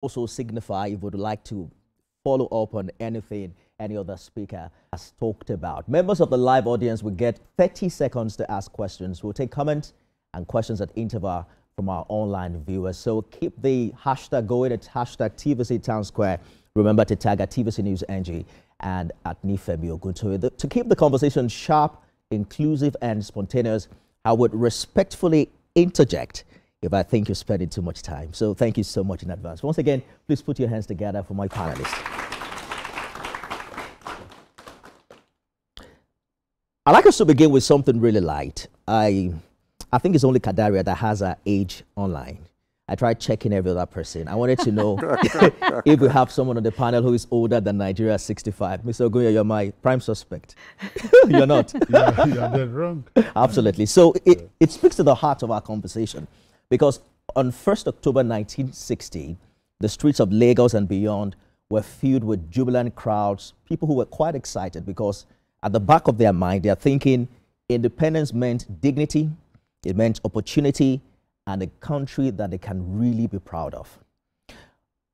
also signify if you would like to follow up on anything any other speaker has talked about. Members of the live audience will get 30 seconds to ask questions. We'll take comments and questions at interval from our online viewers. So keep the hashtag going. It's hashtag TVC Town Square. Remember to tag at TVC News NG and at Nifemi Oguntoye. To keep the conversation sharp, inclusive, and spontaneous, I would respectfully interject if I think you're spending too much time. So thank you so much in advance. Once again, please put your hands together for my panelists. I'd like us to begin with something really light. I think it's only Kadaria that has her age online. I tried checking every other person. I wanted to know if we have someone on the panel who is older than Nigeria 65. Mr. Ogunya, you're my prime suspect. You're not. You're dead wrong. Absolutely. So it speaks to the heart of our conversation, because on 1st October 1960, the streets of Lagos and beyond were filled with jubilant crowds, people who were quite excited because at the back of their mind, they are thinking independence meant dignity, it meant opportunity, and a country that they can really be proud of.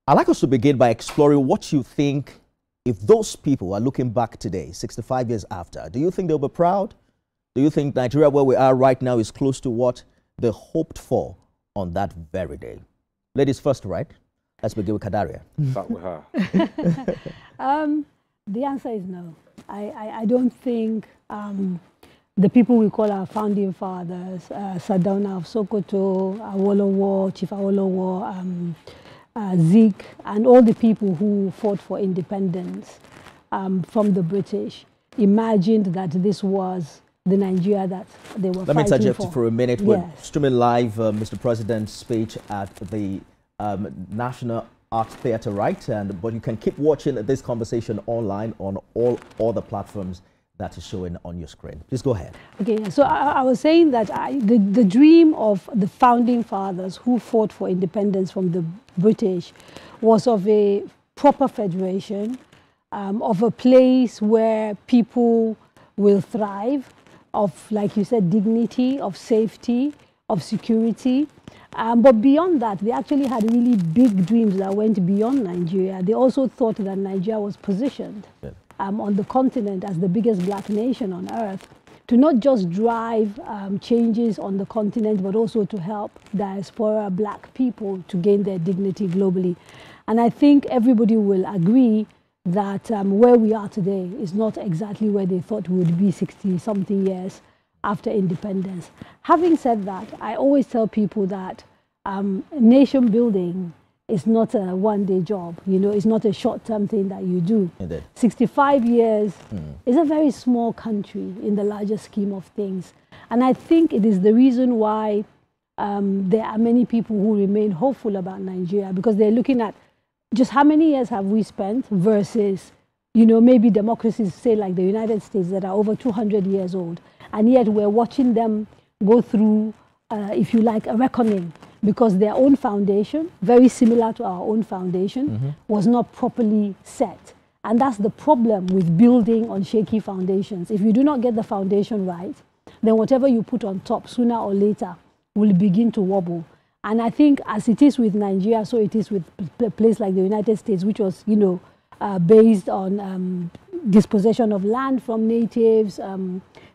I'd like us to begin by exploring what you think if those people are looking back today, 65 years after. Do you think they'll be proud? Do you think Nigeria, where we are right now, is close to what they hoped for on that very day? Ladies first, right? Let's begin with Kadaria. Start with her. The answer is no. I don't think the people we call our founding fathers, Sardauna of Sokoto, Awolowo, Chief Awolowo, Zik, and all the people who fought for independence from the British imagined that this was the Nigeria that they were fighting for. Let me interject you for a minute. Yes. We're streaming live Mr. President's speech at the National Art Theatre, right? But you can keep watching this conversation online on all the platforms that is showing on your screen. Please go ahead. Okay, so I was saying that the dream of the founding fathers who fought for independence from the British was of a proper federation, of a place where people will thrive, of, like you said, dignity, of safety, of security. But beyond that, they actually had really big dreams that went beyond Nigeria. They also thought that Nigeria was positioned on the continent as the biggest black nation on earth, to not just drive changes on the continent, but also to help diaspora black people to gain their dignity globally. And I think everybody will agree that where we are today is not exactly where they thought we would be 60-something years after independence. Having said that, I always tell people that nation building is not a one-day job. You know, it's not a short-term thing that you do. Indeed. 65 years is a very small country in the larger scheme of things. And I think it is the reason why there are many people who remain hopeful about Nigeria, because they're looking at just how many years have we spent versus, you know, maybe democracies, say like the United States, that are over 200 years old. And yet we're watching them go through, if you like, a reckoning, because their own foundation, very similar to our own foundation, was not properly set. And that's the problem with building on shaky foundations. If you do not get the foundation right, then whatever you put on top, sooner or later, will begin to wobble. And I think as it is with Nigeria, so it is with a place like the United States, which was, you know, based on dispossession of land from natives,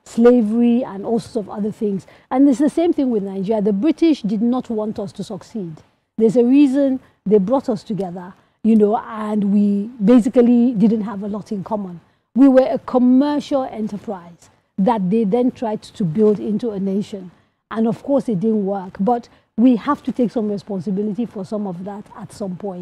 slavery, and all sorts of other things. And it's the same thing with Nigeria. The British did not want us to succeed. There's a reason they brought us together, you know, and we basically didn't have a lot in common. We were a commercial enterprise that they then tried to build into a nation. And of course, it didn't work. But we have to take some responsibility for some of that at some point.